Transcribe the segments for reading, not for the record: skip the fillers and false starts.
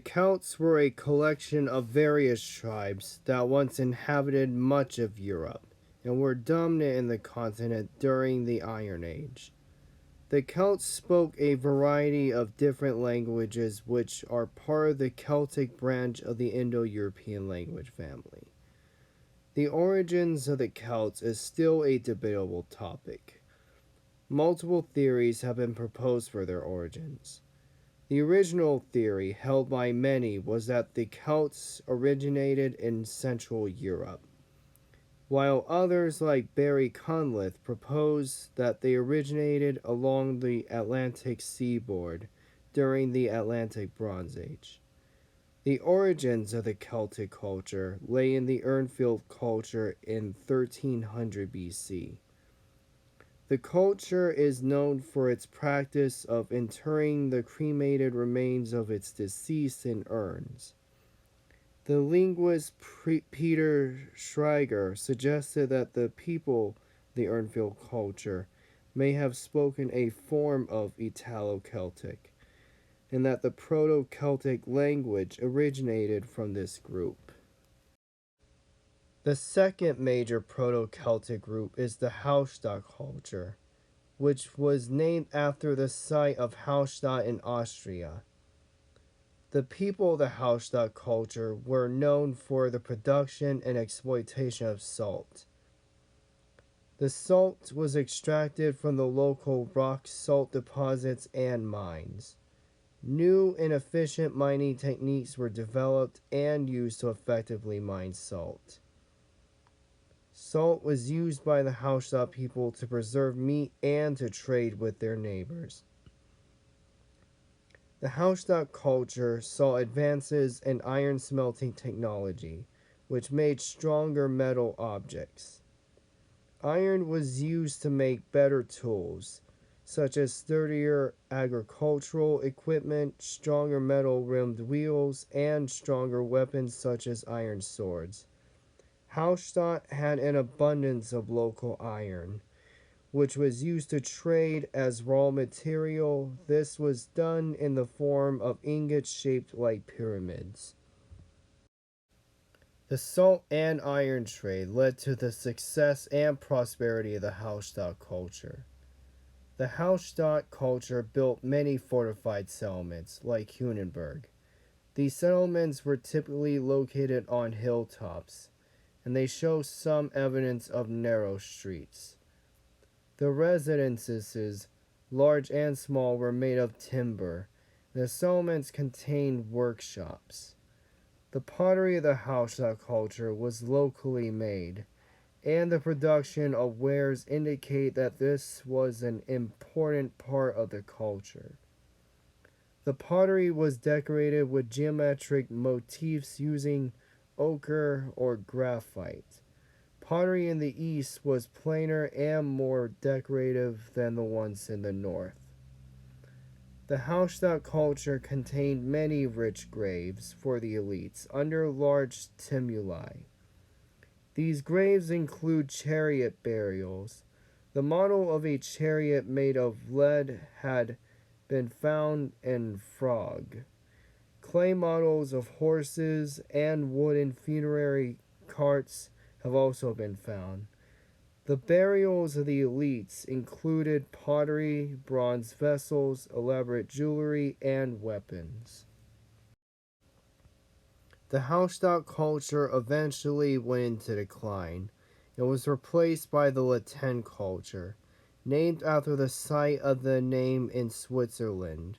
Celts were a collection of various tribes that once inhabited much of Europe and were dominant in the continent during the Iron Age. The Celts spoke a variety of different languages which are part of the Celtic branch of the Indo-European language family. The origins of the Celts is still a debatable topic. Multiple theories have been proposed for their origins. The original theory held by many was that the Celts originated in Central Europe, while others like Barry Cunliffe proposed that they originated along the Atlantic seaboard during the Atlantic Bronze Age. The origins of the Celtic culture lay in the Urnfield culture in 1300 BC. The culture is known for its practice of interring the cremated remains of its deceased in urns. The linguist Peter Schreiger suggested that the people of the Urnfield culture may have spoken a form of Italo-Celtic, and that the Proto-Celtic language originated from this group. The second major Proto-Celtic group is the Hallstatt culture, which was named after the site of Hallstatt in Austria. The people of the Hallstatt culture were known for the production and exploitation of salt. The salt was extracted from the local rock salt deposits and mines. New and efficient mining techniques were developed and used to effectively mine salt. Salt was used by the Hallstatt people to preserve meat and to trade with their neighbors. The Hallstatt culture saw advances in iron smelting technology, which made stronger metal objects. Iron was used to make better tools, such as sturdier agricultural equipment, stronger metal-rimmed wheels, and stronger weapons such as iron swords. Hallstatt had an abundance of local iron, which was used to trade as raw material. This was done in the form of ingots shaped like pyramids. The salt and iron trade led to the success and prosperity of the Hallstatt culture. The Hallstatt culture built many fortified settlements, like Hunenberg. These settlements were typically located on hilltops, and they show some evidence of narrow streets. The residences, large and small, were made of timber. The settlements contained workshops. The pottery of the Hallstatt culture was locally made, and the production of wares indicate that this was an important part of the culture. The pottery was decorated with geometric motifs using ochre or graphite. Pottery in the east was plainer and more decorative than the ones in the north. The Hallstatt culture contained many rich graves for the elites under large tumuli. These graves include chariot burials. The model of a chariot made of lead had been found in Frog. Clay models of horses and wooden funerary carts have also been found. The burials of the elites included pottery, bronze vessels, elaborate jewelry, and weapons. The Hallstatt culture eventually went into decline and was replaced by the Tène culture, named after the site of the name in Switzerland.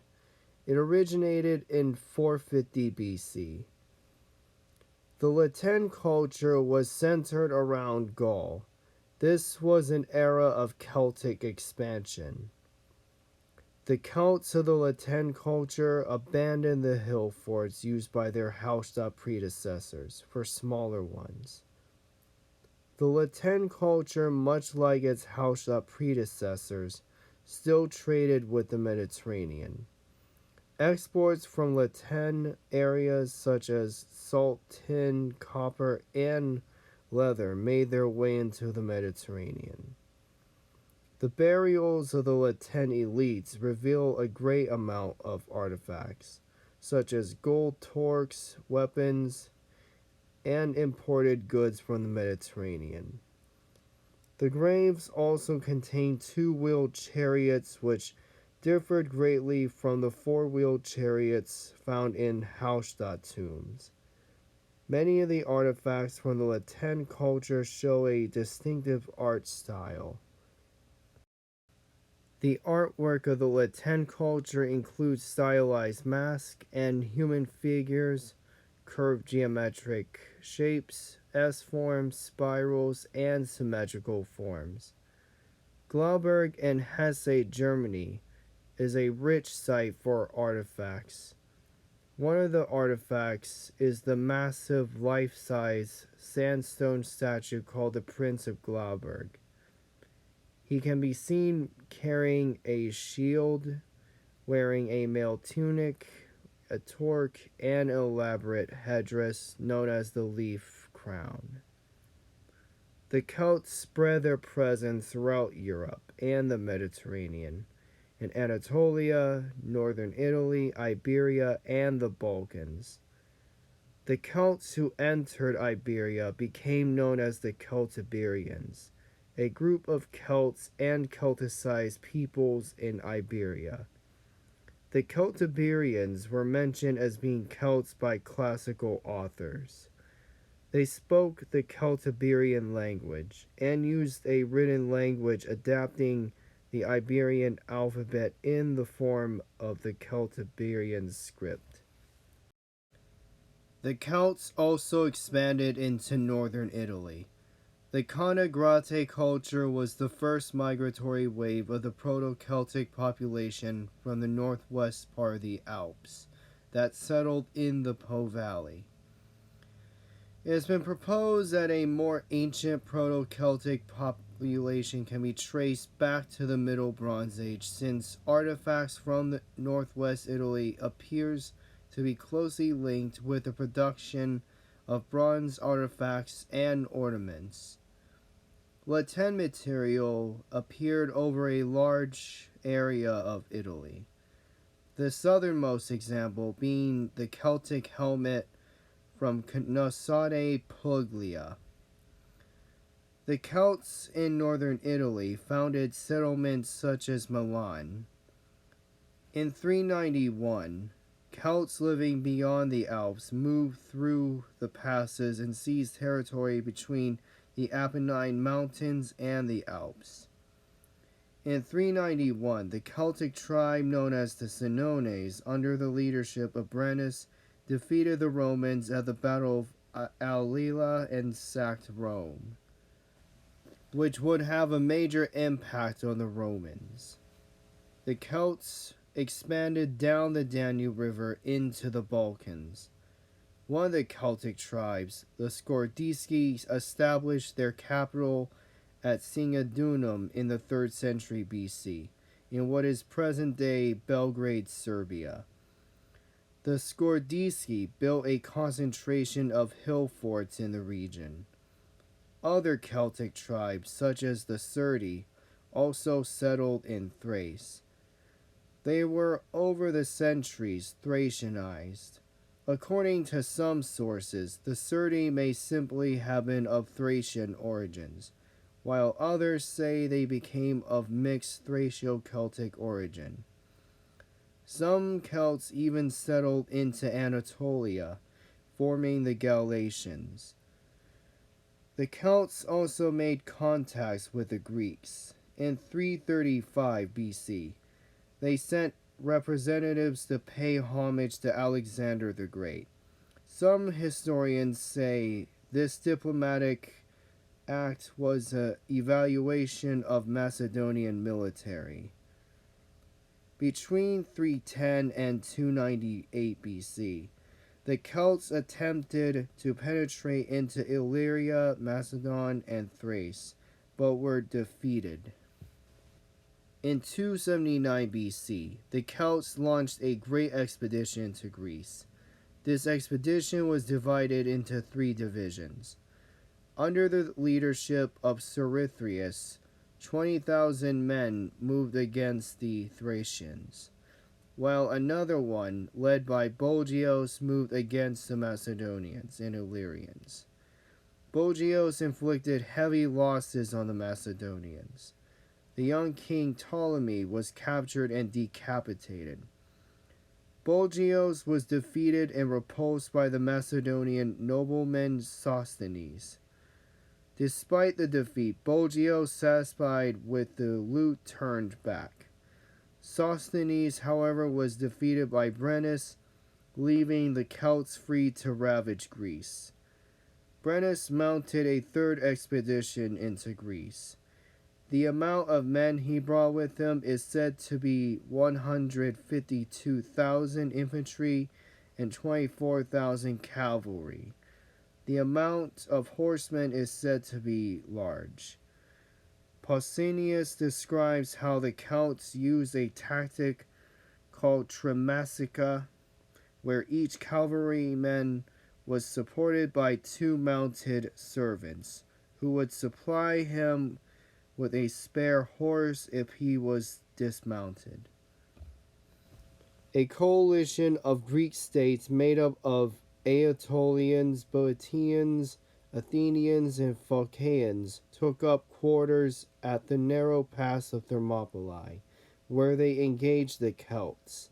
It originated in 450 BC. The Tène culture was centered around Gaul. This was an era of Celtic expansion. The Celts of the Tène culture abandoned the hill forts used by their Hallstatt predecessors for smaller ones. The Tène culture, much like its Hallstatt predecessors, still traded with the Mediterranean. Exports from Tène areas such as salt, tin, copper, and leather made their way into the Mediterranean. The burials of the Tène elites reveal a great amount of artifacts, such as gold torques, weapons, and imported goods from the Mediterranean. The graves also contained two-wheeled chariots which differed greatly from the four-wheeled chariots found in Hallstatt tombs. Many of the artifacts from the Tène culture show a distinctive art style. The artwork of the Tène culture includes stylized masks and human figures, curved geometric shapes, S-forms, spirals, and symmetrical forms. Glauberg and Hesse, Germany, is a rich site for artifacts. One of the artifacts is the massive life-size sandstone statue called the Prince of Glauberg. He can be seen carrying a shield, wearing a mail tunic, a torque, and an elaborate headdress known as the leaf crown. The Celts spread their presence throughout Europe and the Mediterranean, in Anatolia, northern Italy, Iberia, and the Balkans. The Celts who entered Iberia became known as the Celtiberians, a group of Celts and Celticized peoples in Iberia. The Celtiberians were mentioned as being Celts by classical authors. They spoke the Celtiberian language and used a written language adapting the Iberian alphabet in the form of the Celtiberian script. The Celts also expanded into northern Italy. The Conagrate culture was the first migratory wave of the Proto-Celtic population from the northwest part of the Alps that settled in the Po Valley. It has been proposed that a more ancient Proto-Celtic population can be traced back to the Middle Bronze Age, since artifacts from the northwest Italy appears to be closely linked with the production of bronze artifacts and ornaments. Latin material appeared over a large area of Italy, the southernmost example being the Celtic helmet from Cnosade Puglia. The Celts in northern Italy founded settlements such as Milan. In 391, Celts living beyond the Alps moved through the passes and seized territory between the Apennine Mountains and the Alps. In 391, the Celtic tribe known as the Senones, under the leadership of Brennus, defeated the Romans at the Battle of Alila and sacked Rome, which would have a major impact on the Romans. The Celts expanded down the Danube River into the Balkans. One of the Celtic tribes, the Scordisci, established their capital at Singidunum in the 3rd century BC, in what is present-day Belgrade, Serbia. The Scordisci built a concentration of hill forts in the region. Other Celtic tribes, such as the Serdi, also settled in Thrace. They were over the centuries Thracianized. According to some sources, the Serdi may simply have been of Thracian origins, while others say they became of mixed Thracio-Celtic origin. Some Celts even settled into Anatolia, forming the Galatians. The Celts also made contacts with the Greeks. In 335 BC, they sent representatives to pay homage to Alexander the Great. Some historians say this diplomatic act was an evaluation of Macedonian military. Between 310 and 298 BC, the Celts attempted to penetrate into Illyria, Macedon, and Thrace, but were defeated. In 279 BC, the Celts launched a great expedition to Greece. This expedition was divided into 3 divisions. Under the leadership of Cerithrius, 20,000 men moved against the Thracians. while another one, led by Bulgios, moved against the Macedonians and Illyrians. Bulgios inflicted heavy losses on the Macedonians. The young king Ptolemy was captured and decapitated. Bulgios was defeated and repulsed by the Macedonian nobleman Sosthenes. Despite the defeat, Bulgios, satisfied with the loot, turned back. Sosthenes, however, was defeated by Brennus, leaving the Celts free to ravage Greece. Brennus mounted a third expedition into Greece. The amount of men he brought with him is said to be 152,000 infantry and 24,000 cavalry. The amount of horsemen is said to be large. Pausanias describes how the Celts used a tactic called trimassica, where each cavalryman was supported by 2 mounted servants, who would supply him with a spare horse if he was dismounted. A coalition of Greek states made up of Aetolians, Boeotians, Athenians, and Phocaeans took up quarters at the narrow pass of Thermopylae, where they engaged the Celts.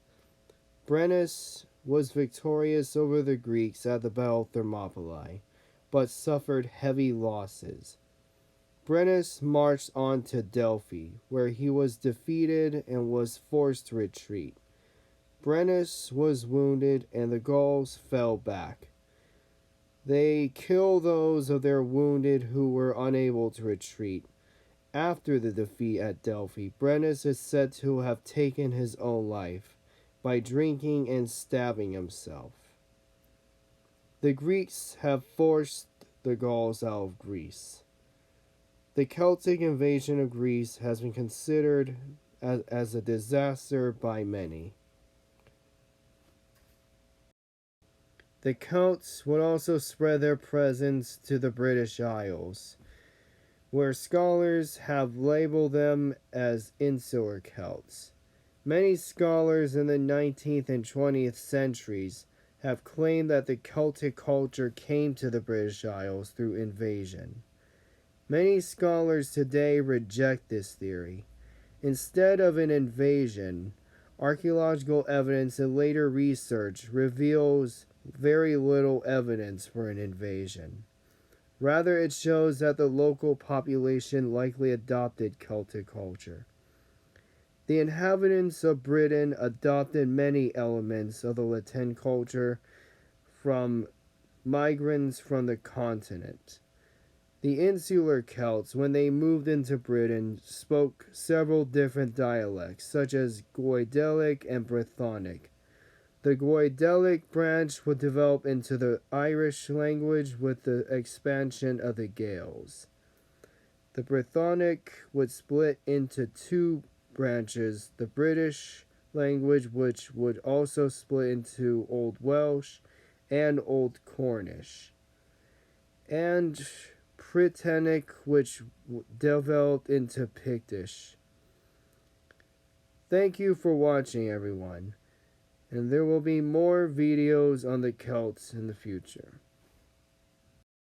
Brennus was victorious over the Greeks at the Battle of Thermopylae, but suffered heavy losses. Brennus marched on to Delphi, where he was defeated and was forced to retreat. Brennus was wounded, and the Gauls fell back. They killed those of their wounded who were unable to retreat. After the defeat at Delphi, Brennus is said to have taken his own life by drinking and stabbing himself. The Greeks have forced the Gauls out of Greece. The Celtic invasion of Greece has been considered as a disaster by many. The Celts would also spread their presence to the British Isles, where scholars have labeled them as Insular Celts. Many scholars in the 19th and 20th centuries have claimed that the Celtic culture came to the British Isles through invasion. Many scholars today reject this theory. Instead of an invasion, archaeological evidence and later research reveals very little evidence for an invasion. Rather, it shows that the local population likely adopted Celtic culture. The inhabitants of Britain adopted many elements of the Latin culture from migrants from the continent. The Insular Celts, when they moved into Britain, spoke several different dialects, such as Goidelic and Brythonic. The Goidelic branch would develop into the Irish language with the expansion of the Gaels. The Brythonic would split into 2 branches, the British language, which would also split into Old Welsh and Old Cornish, and Britannic, which developed into Pictish. Thank you for watching, everyone, and there will be more videos on the Celts in the future.